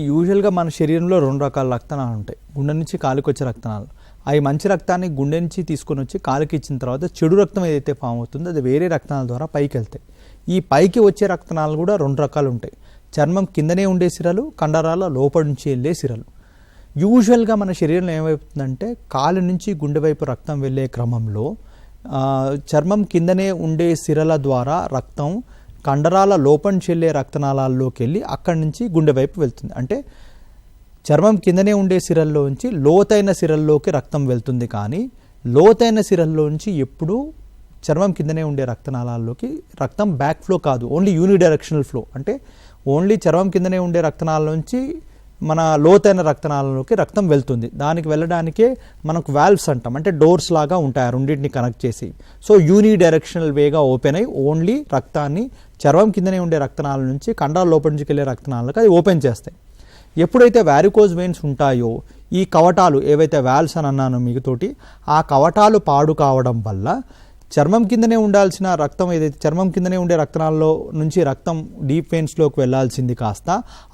యూజువల్గా మన శరీరంలో 2 రకాల రక్తనాళాలు ఉంటాయి. గుండె నుంచి కాలికి వచ్చే రక్తనాళాలు. అవి మంచి రక్తాన్ని గుండె నుంచి తీసుకొని వచ్చి కాలికి ఇచ్చిన తర్వాత చెడు రక్తం ఏదైతే ఫామ్ అవుతుందో అది వేరే రక్తనాళాల ద్వారా పైకి వెళ్తాయి. ఈ పైకి వచ్చే రక్తనాళాలు కూడా 2 రకాలు ఉంటాయి. చర్మం కిందనే ఉండే సిరలు, కండరాల లోపల నుంచి వెళ్ళే సిరలు. యూజువల్గా మన శరీరంలో ఏమవుతుందంటే కాలు నుంచి గుండె వైపు రక్తం వెళ్ళే క్రమంలో చర్మం కిందనే ఉండే సిరల ద్వారా రక్తం కండరాల లోపల చెల్లే రక్తనాళాల్లోకి వెళ్ళి అక్కడి నుంచి గుండె వైపు వెళ్తుంది. అంటే చర్మం కిందనే ఉండే సిరల్లోంచి లోతైన సిరల్లోకి రక్తం వెళ్తుంది. కానీ లోతైన సిరల్లోంచి ఎప్పుడూ చర్మం కిందనే ఉండే రక్తనాళాల్లోకి రక్తం బ్యాక్ ఫ్లో కాదు, ఓన్లీ యూనిడైరెక్షనల్ ఫ్లో. అంటే ఓన్లీ చర్మం కిందనే ఉండే రక్తనాళాల్లోంచి మన లోతైన రక్తనాళంలోకి రక్తం వెళ్తుంది. దానికి వెళ్ళడానికే మనకు వాల్వ్స్ అంటాం, అంటే డోర్స్ లాగా ఉంటాయి రెండింటిని కనెక్ట్ చేసి. సో యూనిడైరెక్షనల్ వేగా ఓపెన్ అయ్యి ఓన్లీ రక్తాన్ని చర్మం కిందనే ఉండే రక్తనాళాల నుంచి కండరాల లోపల నుంచి వెళ్ళే రక్తనాళాలకు అది ఓపెన్ చేస్తాయి. ఎప్పుడైతే వారికోజ్ వెయిన్స్ ఉంటాయో ఈ కవటాలు ఏవైతే వాల్వ్స్ అని అన్నానో మీతోటి, ఆ కవటాలు పాడు కావడం వల్ల చర్మం కిందనే ఉండాల్సిన రక్తం ఏదైతే చర్మం కిందనే ఉండే రక్తనాళాల్లో నుంచి రక్తం డీప్ వెయిన్స్లోకి వెళ్లాల్సింది కాస్త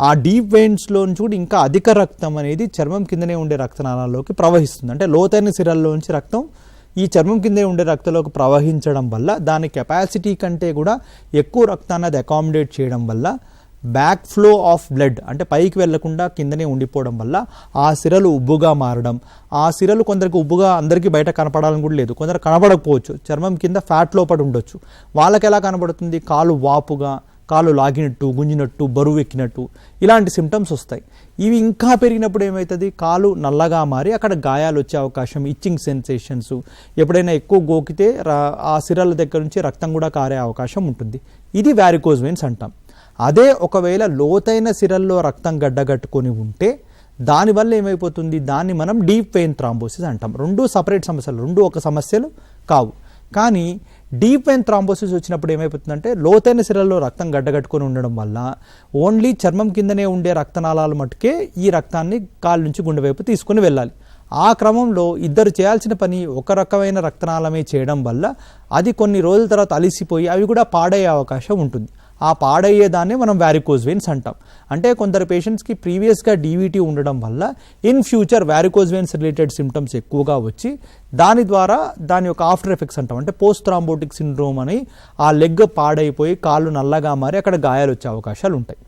ఆ డీప్ వెయిన్స్లో నుంచి కూడా ఇంకా అధిక రక్తం అనేది చర్మం కిందనే ఉండే రక్తనాళాల్లోకి ప్రవహిస్తుంది. అంటే లోతైన సిరల్లో నుంచి రక్తం ఈ చర్మం కిందే ఉండే రక్తంలోకి ప్రవహించడం వల్ల దాని కెపాసిటీ కంటే కూడా ఎక్కువ రక్తాన్ని అది అకామిడేట్ చేయడం వల్ల బ్యాక్ ఫ్లో ఆఫ్ బ్లడ్ అంటే పైకి వెళ్లకుండా కిందనే ఉండిపోవడం వల్ల ఆ సిరలు ఉబ్బుగా మారడం. ఆ సిరలు కొందరికి ఉబ్బుగా అందరికీ బయట కనపడాలని కూడా లేదు, కొందరు కనపడకపోవచ్చు, చర్మం కింద ఫ్యాట్ లోపడి ఉండొచ్చు. వాళ్ళకి ఎలా కనబడుతుంది? కాలు వాపుగా, కాలు లాగినట్టు, గుంజినట్టు, బరువు ఎక్కినట్టు ఇలాంటి సిమ్టమ్స్ వస్తాయి. ఇవి ఇంకా పెరిగినప్పుడు ఏమవుతుంది? కాలు నల్లగా మారి అక్కడ గాయాలు వచ్చే అవకాశం, ఇచ్చింగ్ సెన్సేషన్స్, ఎప్పుడైనా ఎక్కువ గోకితే ఆ సిరల దగ్గర నుంచి రక్తం కూడా కారే అవకాశం ఉంటుంది. ఇది వారికోజ్ వెయిన్స్ అంటాం. అదే ఒకవేళ లోతైన సిరల్లో రక్తం గడ్డగట్టుకొని ఉంటే దానివల్ల ఏమైపోతుంది? దాన్ని మనం డీప్ వెయిన్ థ్రాంబోసిస్ అంటాం. 2 సపరేట్ సమస్యలు, 2 ఒక సమస్యలు కావు. కానీ డీప్ వెయిన్ థ్రాంబోసిస్ వచ్చినప్పుడు ఏమైపోతుందంటే లోతైన సిరల్లో రక్తం గడ్డగట్టుకొని ఉండడం వల్ల ఓన్లీ చర్మం కిందనే ఉండే రక్తనాళాలు మటుకే ఈ రక్తాన్ని కాలు నుంచి గుండె వైపు తీసుకొని వెళ్ళాలి. ఆ క్రమంలో ఇద్దరు చేయాల్సిన పని ఒక రకమైన రక్తనాళమే చేయడం వల్ల అది కొన్ని రోజుల తర్వాత అలిసిపోయి అవి కూడా పాడయ్యే అవకాశం ఉంటుంది. ఆ పాడయ్యేదాన్ని మనం వారికోజ్ వెయిన్స్ అంటాం. అంటే కొందరు పేషెంట్స్కి ప్రీవియస్గా డీవీటీ ఉండడం వల్ల in future varicose veins related symptoms ఎక్కువగా వచ్చి దాని ద్వారా దాని యొక్క ఆఫ్టర్ ఎఫెక్ట్స్ అంటాం. అంటే పోస్ట్ థ్రాంబోటిక్ సిండ్రోమ్ అని ఆ లెగ్ పాడైపోయి కాళ్ళు నల్లగా మారి అక్కడ గాయాలు వచ్చే అవకాశాలు ఉంటాయి.